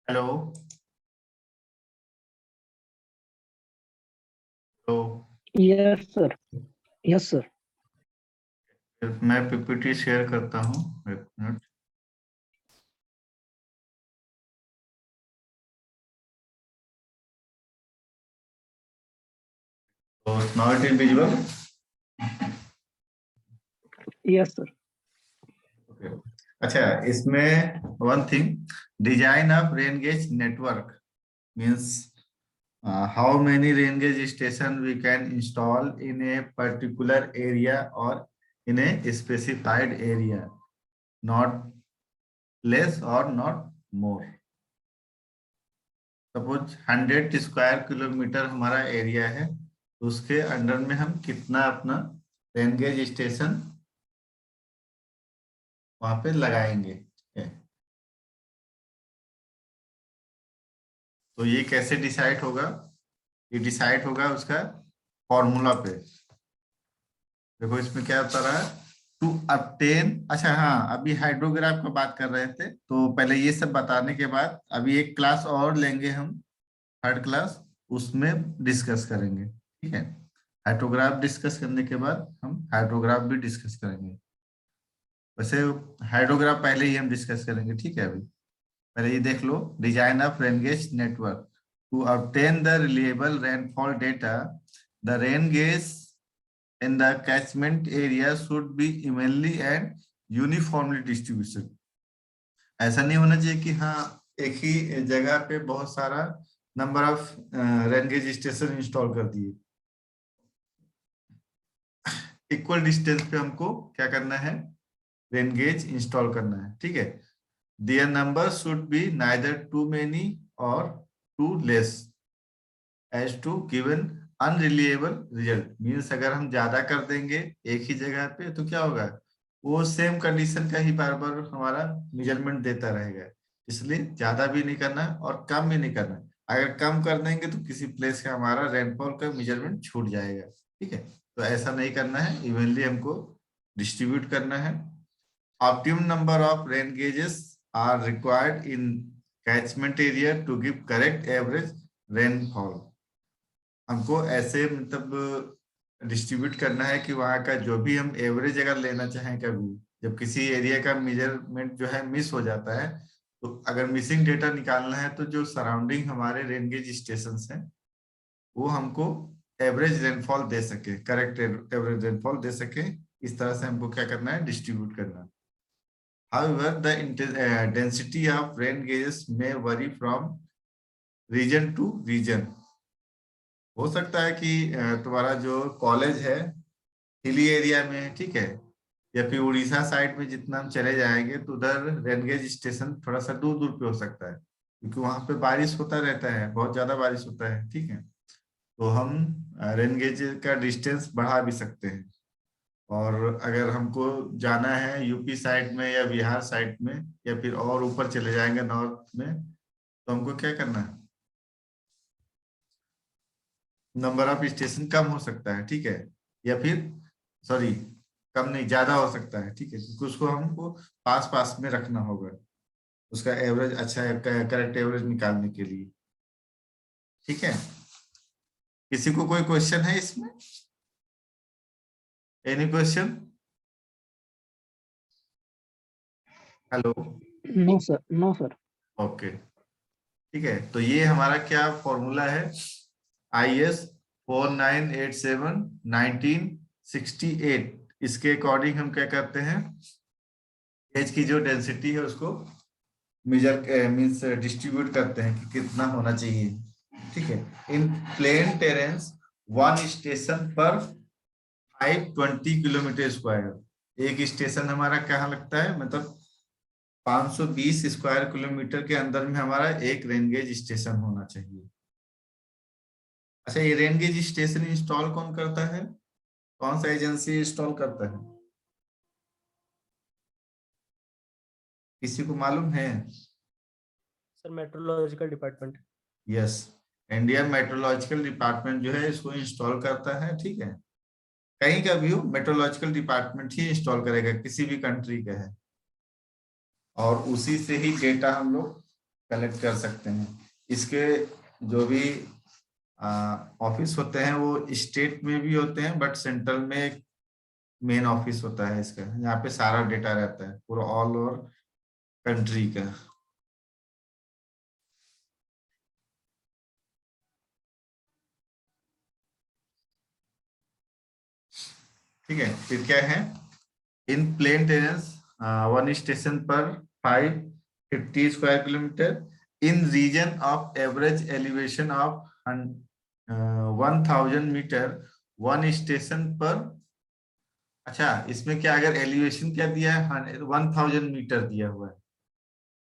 Hello. तो yes sir. Yes sir. मैं PPT share करता हूँ, एक मिनट। तो now it is visible. Yes sir. अच्छा, इसमें one thing, design of rain gauge network means how many rain gauge station we can install in a particular area और in a specified area, not less और not more. Suppose 100 square kilometre हमारा area है, तो उसके under में हम कितना अपना रेन गेज स्टेशन वहां पे लगाएंगे, ठीक है। तो ये कैसे डिसाइड होगा? ये डिसाइड होगा उसका फॉर्मूला पे। देखो इसमें क्या बता रहा है, टू obtain। अच्छा हाँ, अभी हाइड्रोग्राफ का बात कर रहे थे, तो पहले ये सब बताने के बाद अभी एक क्लास और लेंगे हम, थर्ड क्लास, उसमें डिस्कस करेंगे, ठीक है। हाइड्रोग्राफ डिस्कस करने के बाद हम हाइड्रोग्राफ भी डिस्कस करेंगे। वैसे हाइड्रोग्राफ पहले ही हम डिस्कस करेंगे, ठीक है। अभी पहले ये देख लो, design of rain gauge network to obtain the reliable rainfall data, the rain gauge in the catchment area should be evenly and uniformly distributed। ऐसा नहीं होना चाहिए कि हाँ एक ही जगह पे बहुत सारा number of rain gauge station install कर दिए। इक्वल डिस्टेंस पे हमको क्या करना है, रेन गेज इंस्टॉल करना है, ठीक है। Their number should be neither too many or too less as to given unreliable result। Means अगर हम ज्यादा कर देंगे एक ही जगह पे तो क्या होगा, वो सेम कंडीशन का ही बार बार हमारा मेजरमेंट देता रहेगा। इसलिए ज्यादा भी नहीं करना और कम भी नहीं करना। अगर कम कर देंगे तो किसी प्लेस का हमारा रेनफॉल का मेजरमेंट छूट जाएगा, ठीक है। तो ऐसा नहीं करना है, इवनली हमको डिस्ट्रीब्यूट करना है। Optimum number of rain gauges are required in catchment area to give correct average rainfall. हमको ऐसे मतलब डिस्ट्रीब्यूट करना है कि वहाँ का जो भी हम एवरेज अगर लेना चाहें, कभी जब किसी एरिया का मेजरमेंट जो है मिस हो जाता है, तो अगर मिसिंग डेटा निकालना है तो जो सराउंडिंग हमारे रेनगेज स्टेशन हैं वो हमको एवरेज रेनफॉल दे सके, करेक्ट एवरेज रेनफॉल दे सके। इस तरह से हमको क्या करना है, डिस्ट्रीब्यूट करना है। However, the density of rain gauges may vary from region to region। हो सकता है कि तुम्हारा जो कॉलेज है हिली एरिया में है, ठीक है, या फिर उड़ीसा साइड में जितना हम चले जाएंगे तो उधर रेनगेज स्टेशन थोड़ा सा दूर दूर पे हो सकता है, क्योंकि वहां पे बारिश होता रहता है, बहुत ज्यादा बारिश होता है, ठीक है। तो हम रेनगेज का डिस्टेंस बढ़ा भी सकते हैं। और अगर हमको जाना है यूपी साइड में या बिहार साइड में या फिर और ऊपर चले जाएंगे नॉर्थ में, तो हमको क्या करना है, नंबर ऑफ स्टेशन कम हो सकता है, ठीक है। या फिर सॉरी, कम नहीं, ज्यादा हो सकता है, ठीक है, क्योंकि उसको हमको पास पास में रखना होगा, उसका एवरेज अच्छा है, करेक्ट एवरेज निकालने के लिए, ठीक है। किसी को कोई क्वेश्चन है इसमें? Any question? Hello. No sir. No sir. Okay, ठीक है। तो ये हमारा क्या फॉर्मूला है, IS 4987-1968। इसके अकॉर्डिंग हम क्या करते हैं, एज की जो डेंसिटी है उसको मेजर मीन्स डिस्ट्रीब्यूट करते हैं कि कितना होना चाहिए, ठीक है। In plane Terrence one station पर 520 किलोमीटर। एक स्टेशन हमारा कहाँ लगता है, मतलब 520 स्क्वायर किलोमीटर के अंदर में हमारा एक रेनगेज स्टेशन होना चाहिए। अच्छा, ये रेनगेज स्टेशन इंस्टॉल कौन करता है, कौन सा एजेंसी इंस्टॉल करता है, किसी को मालूम है? Sir meteorological department. Yes, Indian meteorological department जो है इसको इंस्टॉल करता है, ठीक है। कहीं का भी हो, मेट्रोलॉजिकल डिपार्टमेंट ही इंस्टॉल करेगा, किसी भी कंट्री का है। और उसी से ही डेटा हम लोग कलेक्ट कर सकते हैं। इसके जो भी ऑफिस होते हैं वो स्टेट में भी होते हैं, बट सेंट्रल में एक मेन ऑफिस होता है इसका, यहाँ पे सारा डेटा रहता है पूरा ऑल ओवर कंट्री का। ठीक है, फिर क्या है, in plain terrains one station पर 550 square kilometre, in region of average elevation of 1000 metre one station पर। अच्छा, इसमें क्या अगर एलिवेशन क्या दिया है, 1000 मीटर दिया हुआ है।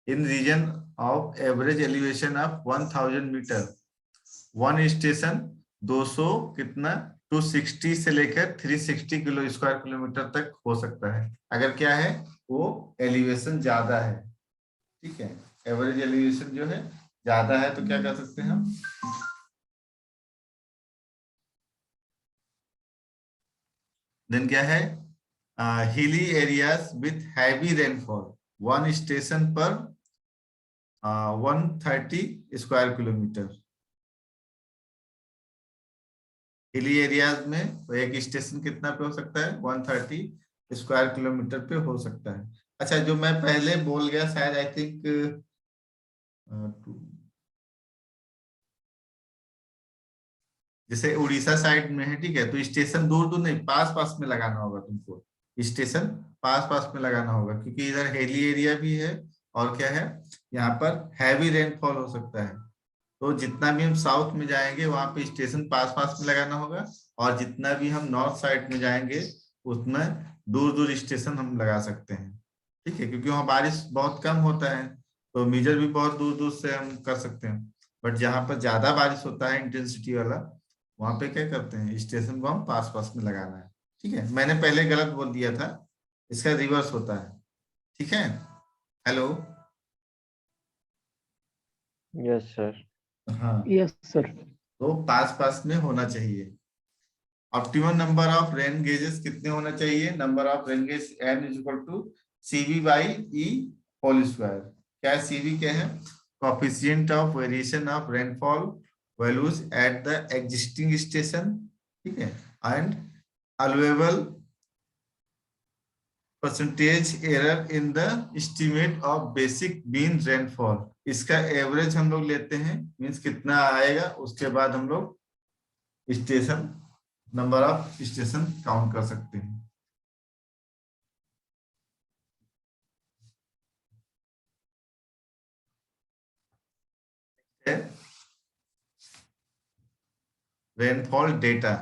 In region of average elevation of 1000 metre one station 200 कितना 260 से लेकर 360 किलो स्क्वायर किलोमीटर तक हो सकता है, अगर क्या है वो एलिवेशन ज्यादा है। ठीक है, एवरेज एलिवेशन जो है ज्यादा है तो क्या कर सकते हैं हम, देन क्या है, hilly areas with heavy rainfall one station पर 130 स्क्वायर किलोमीटर। हिली एरियाज में तो एक स्टेशन कितना पे हो सकता है, 130 स्क्वायर किलोमीटर पे हो सकता है। अच्छा, जो मैं पहले बोल गया शायद आई थिंक जैसे उड़ीसा साइड में है, ठीक है, तो स्टेशन दूर दूर नहीं, पास पास में लगाना होगा तुमको, स्टेशन पास पास में लगाना होगा, क्योंकि इधर हिली एरिया भी है और क्या है, यहाँ पर हैवी रेनफॉल हो सकता है। तो जितना भी हम साउथ में जाएंगे वहां पे स्टेशन पास पास में लगाना होगा, और जितना भी हम नॉर्थ साइड में जाएंगे उसमें दूर दूर स्टेशन हम लगा सकते हैं। ठीक है, क्योंकि वहाँ बारिश बहुत कम होता है, तो मेजर भी बहुत दूर दूर से हम कर सकते हैं। बट जहाँ पर ज्यादा बारिश होता है इंटेंसिटी वाला, वहां पे क्या करते हैं, स्टेशन को हम पास पास में लगाना है। ठीक है, मैंने पहले गलत बोल दिया था, इसका रिवर्स होता है। ठीक है, हेलो। Yes sir. हाँ, Yes, sir. तो पास पास में होना चाहिए। Optimum number of rain gauges कितने होना चाहिए, number of rain gauge n is equal to CV by E whole square. क्या CV क्या है, coefficient of variation of rainfall values at the existing station. ठीक है, and allowable percentage error in the estimate of basic mean rainfall. इसका average हम लोग लेते हैं, मीन्स कितना आएगा, उसके बाद हम लोग station number of station count कर सकते हैं। रेनफॉल डेटा,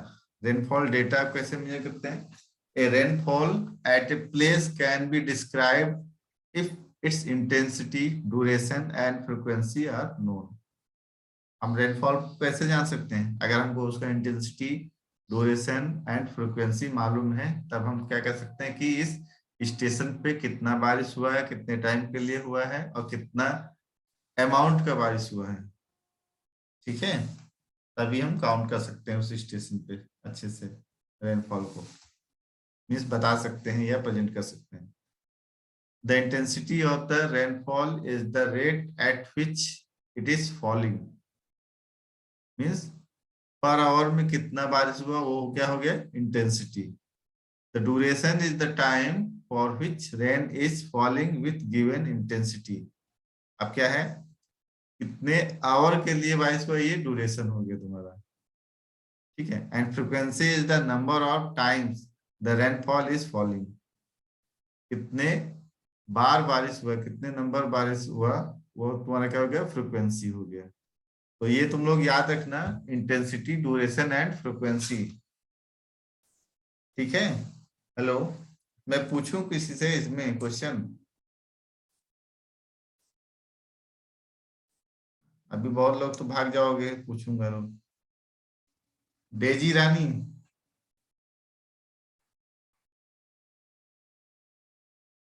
रेनफॉल डेटा कैसे मेजर करते हैं, a rainfall at a place can be described if its intensity duration and frequency are known. हम रेनफॉल कैसे जान सकते हैं, अगर हमको उसका इंटेंसिटी ड्यूरेशन एंड फ्रीक्वेंसी मालूम है, तब हम क्या कर सकते हैं कि इस स्टेशन पे कितना बारिश हुआ है, कितने टाइम के लिए हुआ है, और कितना अमाउंट का बारिश हुआ है। ठीक है, तभी हम काउंट कर सकते हैं उस स्टेशन पे अच्छे से रेनफॉल को, मीन्स बता सकते हैं या प्रेजेंट कर सकते हैं। The intensity of the rainfall is the rate at which it is falling, means per hour में कितना बारिश हुआ वो क्या हो गया, intensity. The duration is the time for which rain is falling with given intensity. अब क्या है, कितने आवर के लिए बारिश हुआ, ये ड्यूरेशन हो गया तुम्हारा। ठीक है, and frequency is the number of times the rainfall is falling. कितने बार बारिश हुआ, कितने नंबर बारिश हुआ, वो तुम्हारा क्या हो गया, फ्रीक्वेंसी हो गया। तो ये तुम लोग याद रखना, इंटेंसिटी ड्यूरेशन एंड फ्रीक्वेंसी। ठीक है, हेलो, मैं पूछूं किसी से इसमें क्वेश्चन, अभी बहुत लोग तो भाग जाओगे, पूछूंगा लोग। डेजी रानी,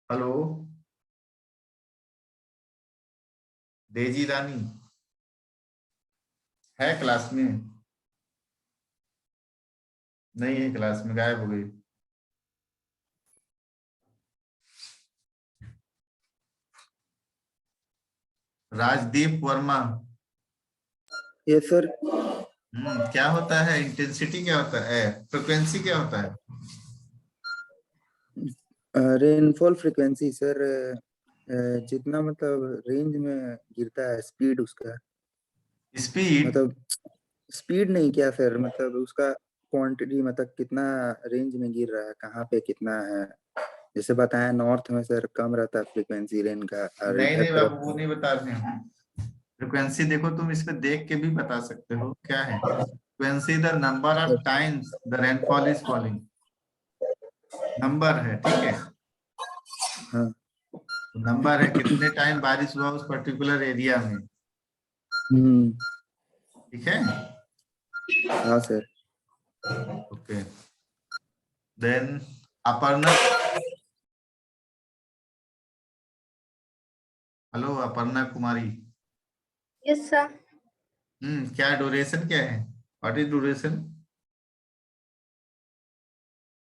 हेलो, डेजी रानी है क्लास में, नहीं है क्लास में, गायब हो गई। राजदीप वर्मा। Yes sir. क्या होता है इंटेंसिटी, क्या होता है फ्रिक्वेंसी, क्या होता है? रेनफॉल फ्रिक्वेंसी सर, जितना मतलब रेंज में गिरता है स्पीड उसका, स्पीड। मतलब स्पीड नहीं क्या सर, मतलब उसका क्वांटिटी, मतलब कितना रेंज में गिर रहा है, कहाँ पे कितना है। जैसे बताया नॉर्थ में सर कम रहता है फ्रिक्वेंसी रेन का, और नहीं इधर नहीं बाबू, वो तरफ। नहीं बता रहे हैं। फ्रिक्वेंसी देखो, तुम इस पे देख के भी बता सकते हो क्या है frequency. The number of times the rainfall is falling, number है, ठीक है। हाँ। नंबर है कितने टाइम बारिश हुआ उस पर्टिकुलर एरिया में, हम्म। ठीक है। हाँ सर। Okay, then Aparna. Hello Aparna Kumari. Yes sir. क्या ड्यूरेशन क्या है? What is duration?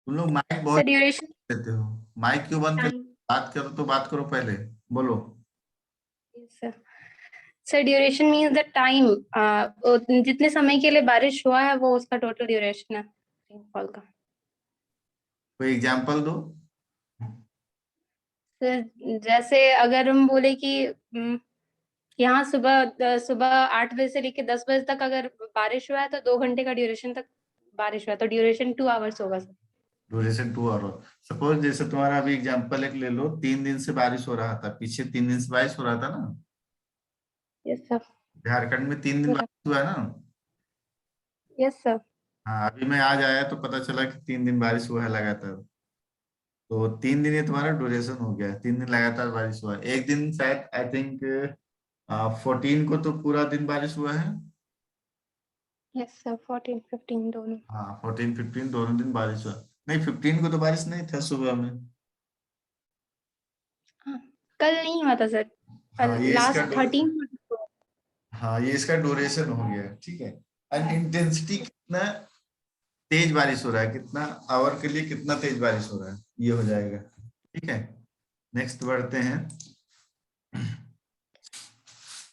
तुम लोग माइक सर बहुत ड्यूरेशन देते हो, माइक क्यों बंद कर? टाइम। बात करो तो बात करो पहले, बोलो। Sir sir duration means the time, जितने समय के लिए बारिश हुआ है वो उसका टोटल ड्यूरेशन है रेनफॉल का। कोई एग्जांपल दो। सर जैसे अगर हम बोले कि यहाँ सुबह 8 बजे से लेकर 10 बजे तक अगर बारिश हुआ है तो 2 घंटे का ड्यूरेशन तक बारिश हुआ है, तो ड्यूरेशन 2 आवर्स होगा सर। Duration 2 hour. सपोज जैसे तुम्हारा अभी एग्जांपल एक ले लो, 3 दिन से बारिश हो रहा था, पीछे 3 दिन से बारिश हो रहा था ना, यस सर। झारखंड में 3 दिन बारिश हुआ है ना। Yes sir. हाँ, अभी मैं आज आया तो पता चला कि 3 दिन बारिश हुआ है लगातार। तो 3 दिन ये तुम्हारा ड्यूरेशन हो गया, 3 दिन लगातार बारिश हुआ है। एक दिन शायद आई थिंक 14 को तो पूरा दिन बारिश हुआ है। यस सर 14 15 दोनों। हाँ, 14 15 दोनों दिन बारिश हुआ। नहीं, 15 को तो बारिश नहीं था सुबह में। हाँ, कल नहीं हुआ था सर, हाँ ये इसका लास्ट 13। हाँ ये इसका ड्यूरेशन हो गया, ठीक है। एंड इंटेंसिटी, कितना तेज बारिश हो रहा है, कितना आवर के लिए कितना तेज बारिश हो रहा है, ये हो जाएगा, ठीक है। नेक्स्ट बढ़ते हैं,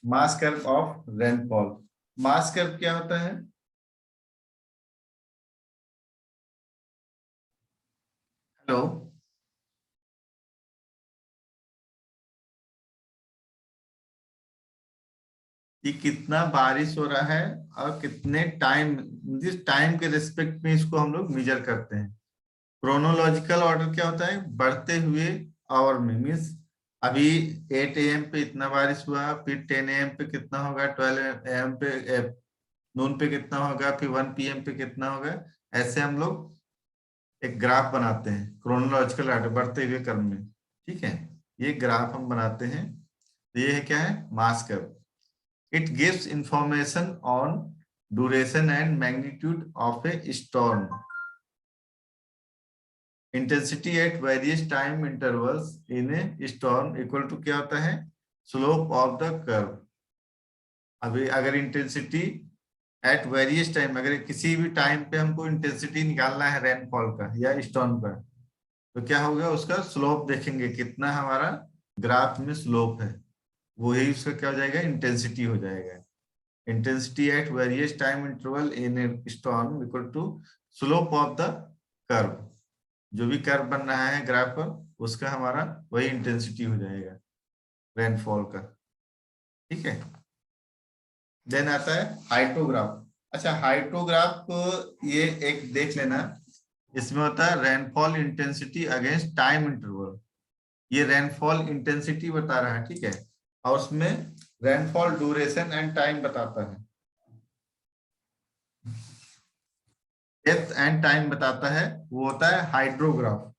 मास curve of rainfall. Mass curve क्या होता है? हेलो, ये कितना बारिश हो रहा है और कितने टाइम, जिस टाइम के रिस्पेक्ट में इसको हम लोग मेजर करते हैं। क्रोनोलॉजिकल ऑर्डर क्या होता है? बढ़ते हुए आवर में, मीन्स अभी 8 AM पे इतना बारिश हुआ, फिर 10 AM पे कितना होगा, 12 AM पे नून पे कितना होगा, फिर 1 PM पे कितना होगा। ऐसे हम लोग एक ग्राफ बनाते हैं क्रोनोलॉजिकल ऑर्डर बढ़ते हुए क्रम में, ठीक है। ये ग्राफ हम बनाते हैं, तो ये है क्या है? मास curve. It gives information on duration and magnitude of a storm. Intensity at various time intervals in a storm equal to क्या होता है? Slope of the curve. अभी अगर इंटेंसिटी एट वेरियस टाइम, अगर किसी भी टाइम पे हमको इंटेंसिटी निकालना है रेनफॉल का या स्टॉर्म का, तो क्या होगा? उसका स्लोप देखेंगे, कितना हमारा ग्राफ में स्लोप है, वही उसका क्या हो जाएगा? इंटेंसिटी हो जाएगा। Intensity at various time interval in a storm equal to slope of the curve। जो भी कर्व बन रहा है ग्राफ पर, उसका हमारा वही इंटेंसिटी हो जाएगा रेनफॉल का, ठीक है। देन आता है हाइड्रोग्राफ। अच्छा, हाइड्रोग्राफ ये एक देख लेना, इसमें होता है rainfall intensity against time interval. ये रेनफॉल इंटेंसिटी बता रहा है, ठीक है, और उसमें रेनफॉल ड्यूरेशन एंड टाइम बताता है, डेप्थ एंड टाइम बताता है, वो होता है hydrograph.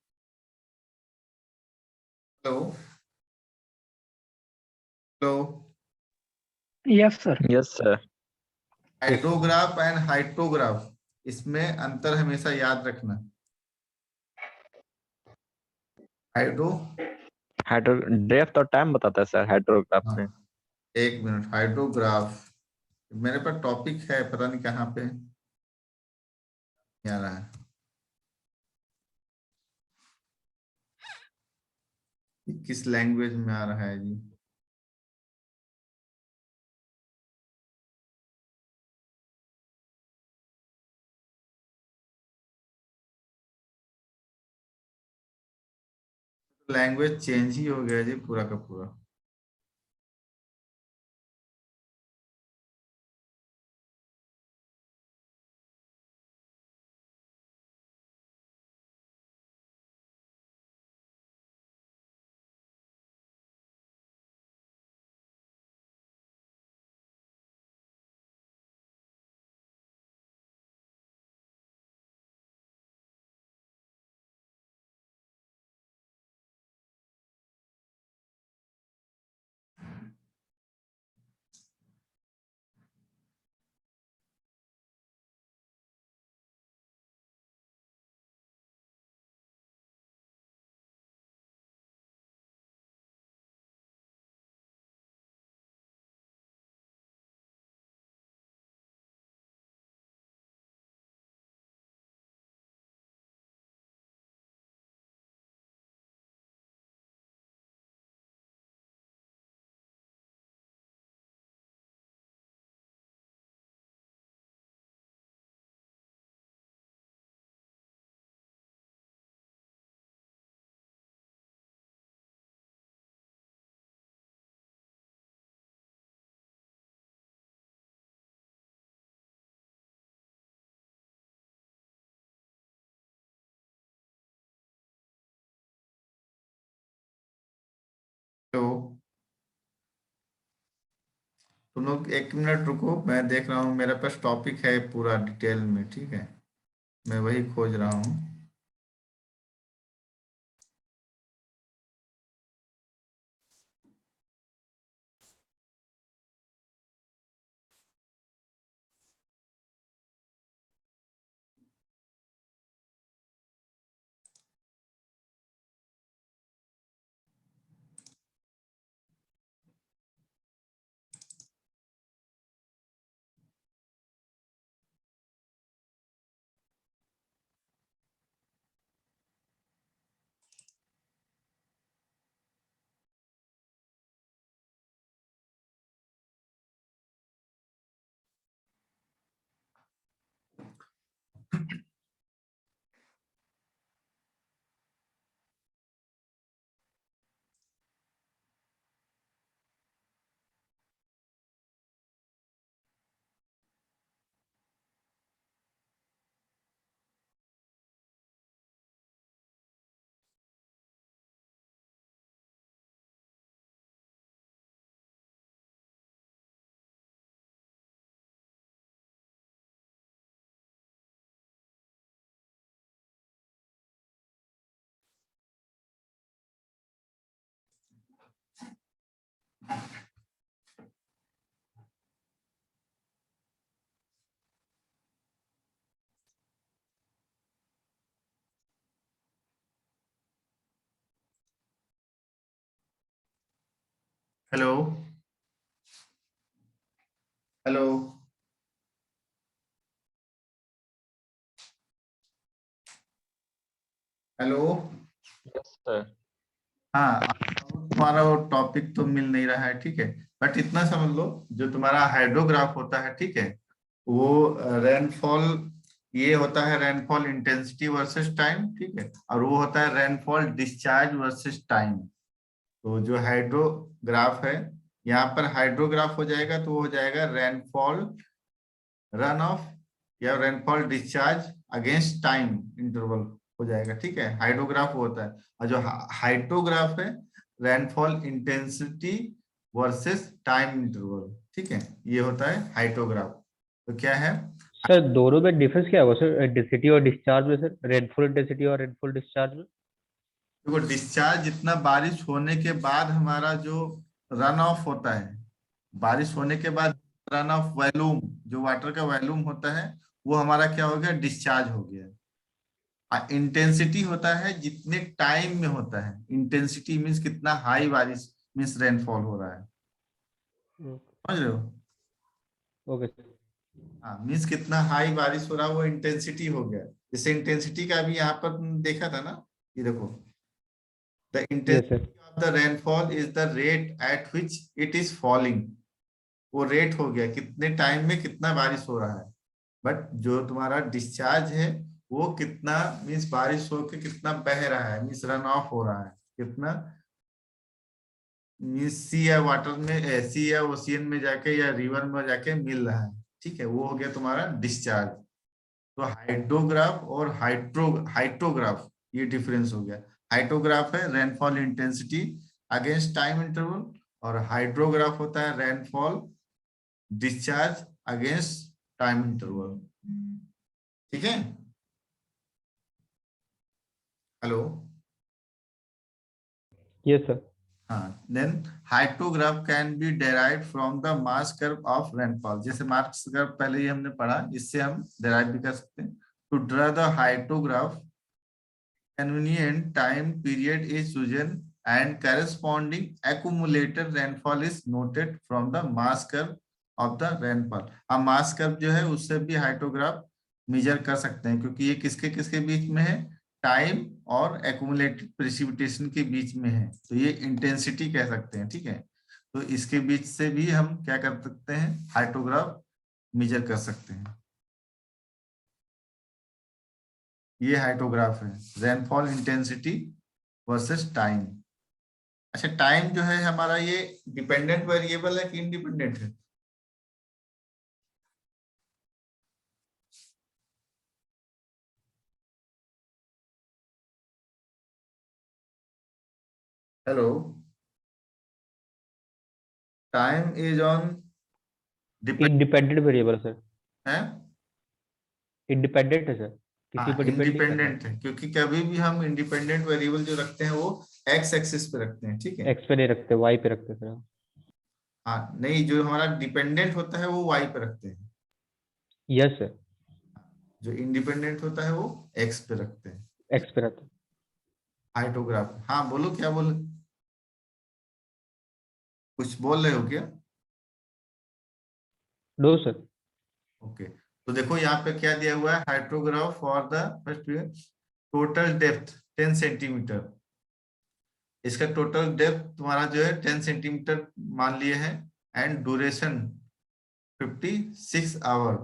Hello, hello. Yes, sir. Yes, sir. Hydrograph and hydrograph, इसमें अंतर हमेशा याद रखना। हाइड्रो, हाइड्रो डेप्थ और टाइम बताता है सर हाइड्रोग्राफ हाँ, में। एक मिनट, हाइड्रोग्राफ मेरे पास टॉपिक है, पता नहीं कहाँ पे आ रहा है, किस लैंग्वेज में आ रहा है जी। लैंग्वेज चेंज ही हो गया जी पूरा का पूरा। तो तुम लोग 1 मिनट रुको, मैं देख रहा हूँ, मेरे पास टॉपिक है पूरा डिटेल में, ठीक है, मैं वही खोज रहा हूँ। Hello hello hello. Yes sir. हाँ, तुम्हारा वो टॉपिक तो मिल नहीं रहा है, ठीक है, बट इतना समझ लो, जो तुम्हारा हाइड्रोग्राफ होता है, ठीक है, वो रेनफॉल, ये होता है रेनफॉल इंटेंसिटी वर्सेस टाइम, ठीक है, और वो होता है रेनफॉल डिस्चार्ज वर्सेस टाइम। तो जो हाइड्रोग्राफ है, यहाँ पर हाइड्रोग्राफ हो जाएगा तो वो हो जाएगा रेनफॉल रन ऑफ या rainfall discharge against time interval हो जाएगा, ठीक है, हाइड्रोग्राफ होता है। और जो हाइड्रोग्राफ है, rainfall intensity versus time interval, ठीक है, ये होता है हाइड्रोग्राफ। तो क्या है, सर दोनों में डिफरेंस क्या होगा सर, डेंसिटी और डिस्चार्ज में सर, रेनफॉल इंटेंसिटी और रेनफॉल डिस्चार्ज में? देखो डिस्चार्ज जितना बारिश होने के बाद हमारा जो रन ऑफ होता है, बारिश होने के बाद रन ऑफ वॉल्यूम, जो वाटर का वॉल्यूम होता है, वो हमारा क्या हो गया, डिस्चार्ज हो गया। इंटेंसिटी होता है जितने टाइम में होता है, इंटेंसिटी मीन्स कितना हाई बारिश मीन्स रेनफॉल हो रहा है, समझ रहे हो। ओके। हाँ, मीन्स कितना हाई बारिश हो रहा है, वो इंटेंसिटी हो गया। जैसे इंटेंसिटी का भी यहाँ पर देखा था ना, ये देखो, the yes intensity sir. Of the rainfall is the rate at which it is falling. वो रेट हो गया कितने टाइम में कितना बारिश हो रहा है। बट जो तुम्हारा डिस्चार्ज है, वो कितना मीन्स बारिश होके कितना बह रहा है, मीन्स रन ऑफ हो रहा है, कितना सी या वाटर में, सी या ओशियन में जाके या रिवर में जाके मिल रहा है, ठीक है, वो हो गया तुम्हारा डिस्चार्ज। तो हाइड्रोग्राफ और हाइड्रोग्राफ ये डिफरेंस हो गया। हाइड्रोग्राफ है rainfall intensity against time interval, और हाइड्रोग्राफ होता है rainfall discharge against time interval, ठीक है। Hello, yes sir. हाँ, then hydrograph can be derived from the mass curve of rainfall. जैसे मास कर्व पहले ही हमने पढ़ा, इससे हम डेराइव भी कर सकते हैं। To draw the hydrograph convenient time period is chosen and corresponding accumulated rainfall is noted from the mass curve of the rainfall। हम मास कर्व जो है उससे भी हाइड्रोग्राफ मेजर कर सकते हैं, क्योंकि ये किसके किसके बीच में है, टाइम और एक्यूमुलेटेड प्रेसिपिटेशन के बीच में है, तो ये इंटेंसिटी कह सकते हैं, ठीक है। तो इसके बीच से भी हम क्या कर सकते हैं, हाइड्रोग्राफ मेजर कर सकते हैं। ये हाइड्रोग्राफ है रेनफॉल इंटेंसिटी वर्सेस टाइम। अच्छा, टाइम जो है हमारा ये डिपेंडेंट वेरिएबल है कि इंडिपेंडेंट है? Hello, time is on independent variable sir, है, इंडिपेंडेंट है सर, किसी पर डिपेंड नहीं करता। इंडिपेंडेंट है, क्योंकि कभी भी हम इंडिपेंडेंट वेरिएबल जो रखते हैं वो एक्स एक्सिस पे रखते हैं, ठीक है। एक्स पे नहीं रखते, वाई पे रखते सर। हाँ नहीं, जो हमारा डिपेंडेंट होता है वो वाई पे रखते हैं, यस सर, जो इंडिपेंडेंट होता है वो एक्स पे रखते हैं। एक्स पे रहता है। हाइड्रोग्राफ, हाँ बोलो, क्या बोल, कुछ बोल रहे हो क्या? No sir. ओके, तो देखो यहाँ पे क्या दिया हुआ है, hydrograph for the first total depth 10 centimetre. इसका टोटल डेप्थ तुम्हारा जो है 10 सेंटीमीटर मान लिए है, एंड ड्यूरेशन 56 आवर।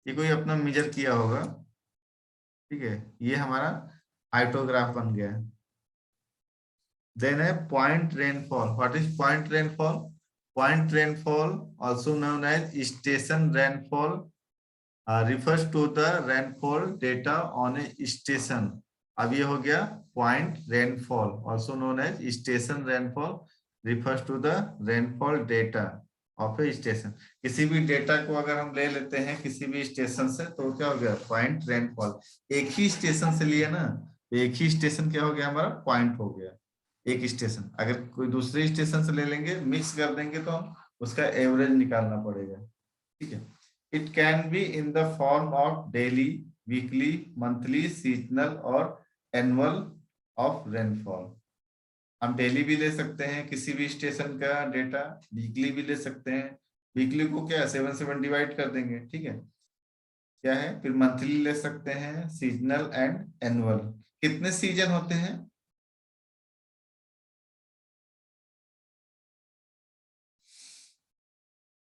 ये कोई अपना मेजर किया होगा, ठीक है, ये हमारा हाइड्रोग्राफ बन गया है। देन है point rainfall. What is point rainfall? Point rainfall, also known as station rainfall, refers to the rainfall data on a station। अब ये हो गया point rainfall, also known as station rainfall, refers to the rainfall data of a station। किसी भी data को अगर हम ले लेते हैं किसी भी स्टेशन से, तो क्या हो गया, point rainfall। एक ही स्टेशन से लिए ना, तो एक ही स्टेशन क्या हो गया, हमारा पॉइंट हो गया, एक स्टेशन। अगर कोई दूसरे स्टेशन से ले लेंगे, मिक्स कर देंगे, तो हम उसका एवरेज निकालना पड़ेगा, ठीक है। It can be in the form of daily, weekly, monthly, seasonal और एनुअल ऑफ रेनफॉल। हम डेली भी ले सकते हैं किसी भी स्टेशन का डेटा, वीकली भी ले सकते हैं, वीकली को क्या 7 से डिवाइड कर देंगे, ठीक है, क्या है, फिर मंथली ले सकते हैं, सीजनल एंड एनुअल। कितने सीजन होते हैं?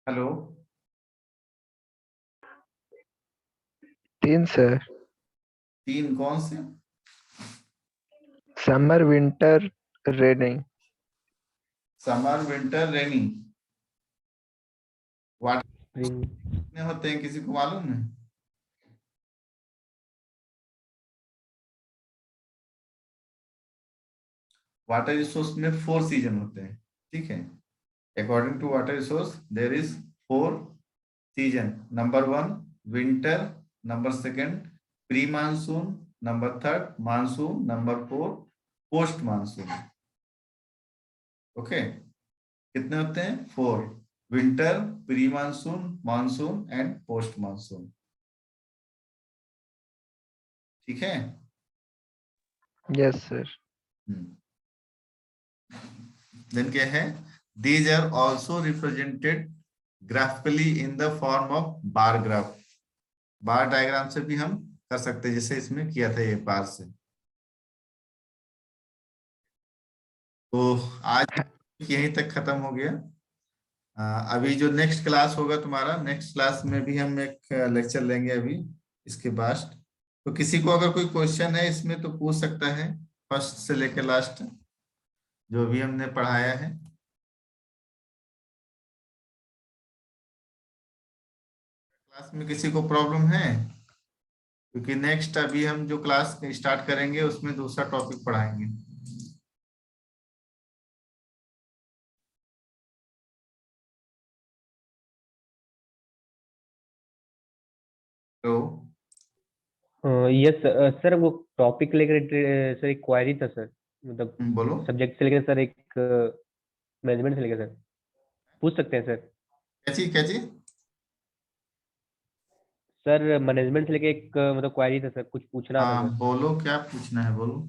Hello, 3 sir. 3 कौन से? Summer, winter, rainy. Summer, winter, rainy. Water spring. कितने होते हैं, किसी को मालूम है? वाटर रिसोर्स में 4 सीजन होते हैं, ठीक है। According to water resource, there is 4 season. Number 1, winter. Number 2, pre-monsoon. Number 3, monsoon. Number 4, post-monsoon. Okay. कितने होते हैं? 4. Winter, pre-monsoon, monsoon and post-monsoon. ठीक है? Yes sir. Then क्या है? These are also represented graphically in the form of bar graph। Bar diagram से भी हम कर सकते हैं, जैसे इसमें किया था ये बार से। तो आज यहीं तक खत्म हो गया। अभी जो नेक्स्ट क्लास होगा तुम्हारा, नेक्स्ट क्लास में भी हम एक लेक्चर लेंगे अभी इसके बाद। तो किसी को अगर कोई क्वेश्चन है इसमें तो पूछ सकता है, फर्स्ट से लेकर लास्ट जो भी हमने पढ़ाया है। क्लास में किसी को प्रॉब्लम है? क्योंकि नेक्स्ट अभी हम जो क्लास स्टार्ट करेंगे उसमें दूसरा टॉपिक पढ़ाएंगे। तो यस सर, वो टॉपिक लेकर सर एक क्वायरी था सर, मतलब बोलो। सब्जेक्ट से लेकर सर, एक मैनेजमेंट से लेकर सर, पूछ सकते हैं सर? क्या चीज? सर मैनेजमेंट से लेकर एक मतलब क्वायरी था सर, कुछ पूछना था हाँ सर। बोलो, क्या पूछना है बोलो।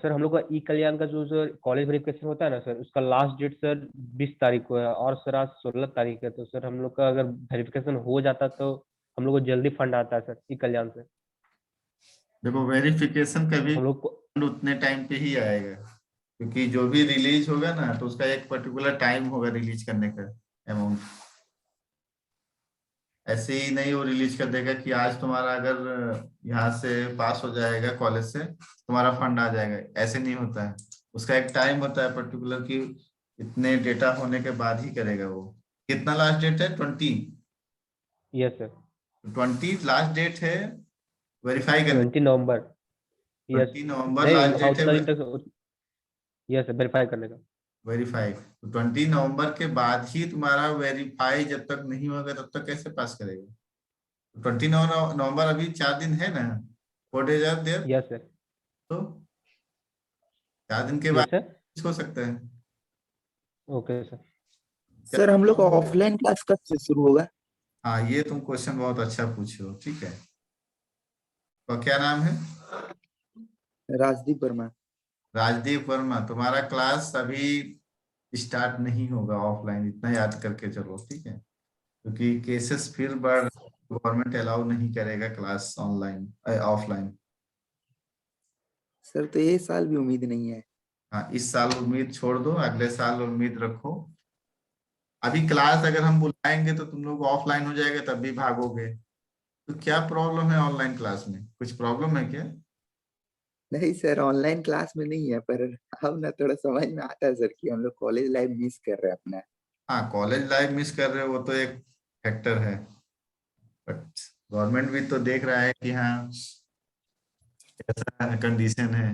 सर हम लोग का ई कल्याण का जो सर कॉलेज वेरिफिकेशन होता है ना सर, उसका लास्ट डेट सर 20 तारीख को है, और सर आज 16 तारीख है। तो सर हम लोग का अगर वेरिफिकेशन हो जाता तो हम लोग को जल्दी फंड आता है सर ई कल्याण से। देखो वेरिफिकेशन कभी हम लोग को उतने टाइम पे ही आएगा, क्योंकि जो भी रिलीज होगा ना तो उसका एक पर्टिकुलर टाइम होगा रिलीज करने का अमाउंट। ऐसे ही नहीं वो रिलीज कर देगा कि आज तुम्हारा अगर यहाँ से पास हो जाएगा कॉलेज से तुम्हारा फंड आ जाएगा, ऐसे नहीं होता है। उसका एक टाइम होता है पर्टिकुलर कि इतने डेटा होने के बाद ही करेगा वो। कितना लास्ट डेट है? 20? यस सर, 20 लास्ट डेट है वेरीफाई करने। 20 नवंबर। यस 20 नवंबर नहीं, लास्ट डेट उतना है दिन तक। यस सर, वेरीफाई करने का। वेरीफाई। तो 20 नवंबर के बाद ही तुम्हारा वेरीफाई जब तक नहीं होगा तब तक कैसे पास करेगा? 29 नवंबर अभी 4 दिन है ना, 4 days are there। Yes sir. तो 4 दिन के बाद यस सर। हो सकता है। Okay sir. सर हम लोग ऑफलाइन क्लास कब से शुरू होगा? हाँ ये तुम क्वेश्चन बहुत अच्छा पूछे हो, ठीक है। तो क्या नाम है? राजदीप वर्मा। राजदीप वर्मा। तुम्हारा क्लास अभी स्टार्ट नहीं होगा ऑफलाइन, इतना याद करके चलो, ठीक है। क्योंकि केसेस फिर बढ़, गवर्नमेंट अलाउ नहीं करेगा क्लास ऑनलाइन ऑफलाइन। सर तो ये साल भी उम्मीद नहीं है। हाँ इस साल उम्मीद छोड़ दो, अगले साल उम्मीद रखो। अभी क्लास अगर हम बुलाएंगे तो तुम लोग ऑफलाइन हो जाएगा तब भी भागोगे। तो क्या प्रॉब्लम है ऑनलाइन क्लास में? कुछ प्रॉब्लम है क्या? नहीं सर, ऑनलाइन क्लास में नहीं है, पर अब ना थोड़ा समझ में आता है सर कि हम लोग कॉलेज लाइफ मिस कर रहे हैं अपना। हाँ कॉलेज लाइफ मिस कर रहे हो वो तो एक फैक्टर है, बट गवर्नमेंट भी तो देख रहा है कि हाँ ऐसा कंडीशन है,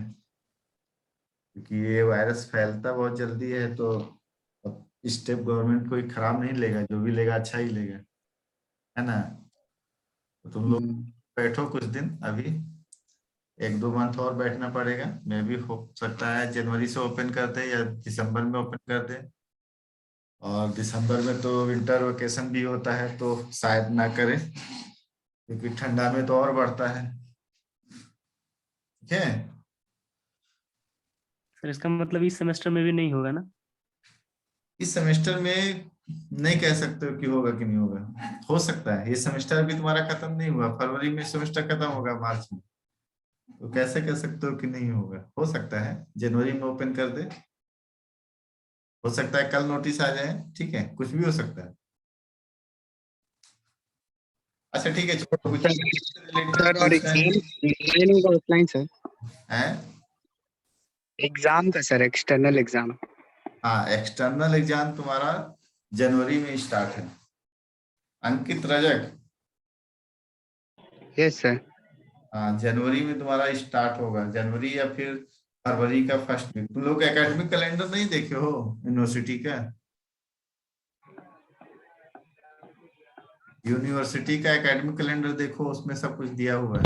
क्योंकि ये वायरस फैलता बहुत जल्दी है। तो स्टेप गवर्नमेंट कोई खराब नहीं लेगा, जो भी लेगा अच्छा ही लेगा, है ना। तो तुम लोग बैठो कुछ दिन, अभी 1-2 मंथ और बैठना पड़ेगा। मैं भी हो सकता है जनवरी से ओपन कर दे या दिसंबर में ओपन कर दे, और दिसंबर में तो विंटर वेकेशन भी होता है तो शायद ना करे, क्योंकि ठंडा में तो और बढ़ता है, ठीक है। सर इसका मतलब इस सेमेस्टर में भी नहीं होगा ना? इस सेमेस्टर में नहीं कह सकते हो कि होगा कि नहीं होगा, हो सकता है। ये सेमेस्टर भी तुम्हारा खत्म नहीं हुआ, फरवरी में सेमेस्टर खत्म होगा, मार्च में। तो कैसे कह सकते हो कि नहीं होगा? हो सकता है जनवरी में ओपन कर दे, हो सकता है कल नोटिस आ जाए, ठीक है, कुछ भी हो सकता है। अच्छा ठीक है, छोड़ो कुछ सर और एग्जाम होगा ऑफलाइन सर? है। एग्जाम का सर, एक्सटर्नल एग्जाम। हाँ एक्सटर्नल एग्जाम तुम्हारा जनवरी में स्टार्ट है। अंकित रजक, यस सर। हाँ जनवरी में तुम्हारा स्टार्ट होगा, जनवरी या फिर फरवरी का फर्स्ट वीक। तुम लोग एकेडमिक कैलेंडर नहीं देखे हो यूनिवर्सिटी का? यूनिवर्सिटी का एकेडमिक कैलेंडर देखो, उसमें सब कुछ दिया हुआ है।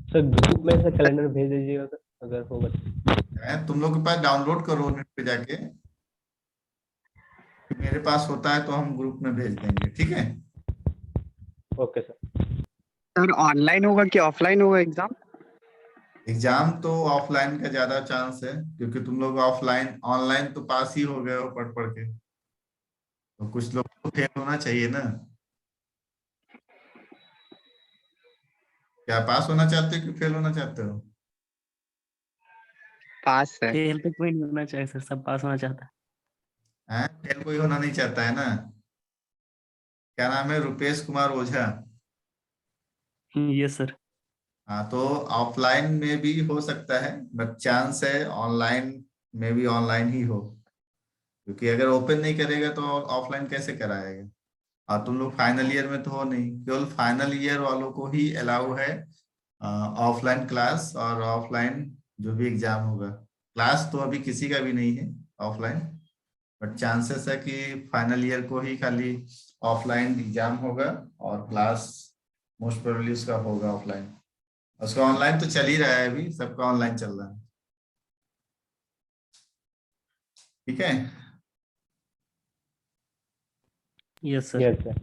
सर ग्रुप में सर कैलेंडर भेज दीजिएगा सर, अगर होगा तो। तुम लोग के पास डाउनलोड करो नेट पे जाके, मेरे पास होता है तो हम ग्रुप में भेज देंगे, ठीक है। Okay sir. सर ऑनलाइन होगा कि ऑफलाइन होगा एग्जाम? एग्जाम तो ऑफलाइन का ज्यादा चांस है, क्योंकि तुम लोग ऑफलाइन ऑनलाइन तो पास ही हो गए हो पढ़ पढ़ के, तो कुछ लोग तो फेल होना चाहिए ना। क्या पास होना चाहते हो कि फेल होना चाहते हो? पास सर। फेल तो कोई नहीं होना चाहिए सर, सब पास होना चाहता हैं? फेल कोई होना नहीं चाहता है ना। क्या नाम है? रुपेश कुमार ओझा। है। Yes sir. हाँ, तो ऑफलाइन में भी हो सकता है, बट चांस है ऑनलाइन में भी ऑनलाइन ही हो, क्योंकि अगर ओपन नहीं करेगा तो ऑफलाइन कैसे कराएगा। और तुम लोग फाइनल ईयर में तो हो नहीं, केवल फाइनल ईयर वालों को ही अलाउ है ऑफलाइन क्लास और ऑफलाइन जो भी एग्जाम होगा। क्लास तो अभी किसी का भी नहीं है ऑफलाइन, बट चांसेस है कि फाइनल ईयर को ही खाली ऑफलाइन एग्जाम होगा और क्लास मोस्ट प्रोबेबली उसका होगा ऑफलाइन। उसका ऑनलाइन तो चल ही रहा है, अभी सबका ऑनलाइन चल रहा है। ठीक है। Yes sir. Yes sir.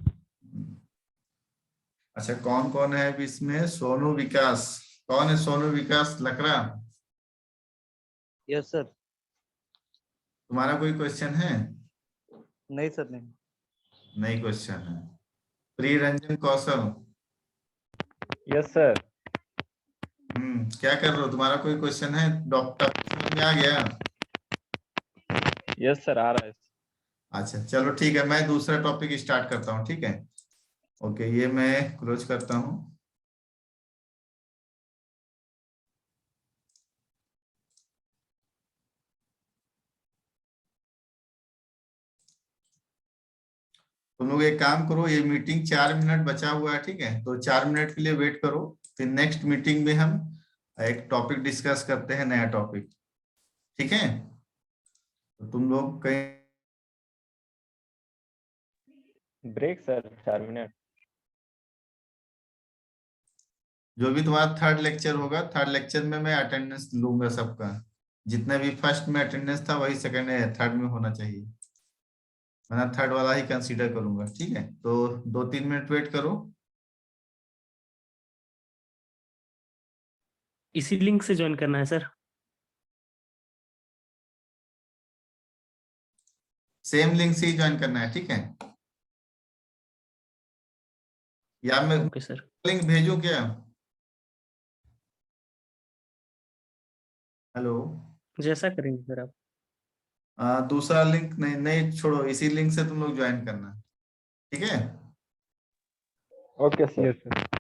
अच्छा, कौन कौन है अभी इसमें? सोनू विकास, कौन है सोनू विकास लकड़ा? Yes sir. तुम्हारा कोई क्वेश्चन है? नहीं सर, नहीं। नहीं क्वेश्चन है। प्रिय रंजन कौशल, यस सर। क्या कर रहे हो? तुम्हारा कोई क्वेश्चन है? डॉक्टर समझ में आ गया? यस सर, आ रहा है। अच्छा चलो ठीक है, मैं दूसरा टॉपिक स्टार्ट करता हूँ। ठीक है, ओके, ये मैं क्लोज करता हूँ। तुम लोग एक काम करो, ये मीटिंग 4 मिनट बचा हुआ है, ठीक है, तो 4 मिनट के लिए वेट करो, फिर नेक्स्ट मीटिंग में हम एक टॉपिक डिस्कस करते हैं, नया टॉपिक। ठीक है, तो तुम लोग कहीं ब्रेक सर, 4 मिनट। जो भी तुम्हारा थर्ड लेक्चर होगा, थर्ड लेक्चर में मैं अटेंडेंस लूंगा सबका, जितने भी फर्स्ट में अटेंडेंस था वही सेकंड या थर्ड में होना चाहिए, मैं थर्ड वाला ही कंसीडर करूंगा। ठीक है, तो 2-3 मिनट वेट करो। इसी लिंक से ज्वाइन करना है सर? सेम लिंक से ही ज्वाइन करना है, ठीक है, या मैं ओके सर। लिंक भेजूं क्या? हेलो, जैसा करेंगे सर आप। दूसरा लिंक नहीं, नहीं छोड़ो, इसी लिंक से तुम लोग ज्वाइन करना, ठीक है। Okay sir. Yes sir.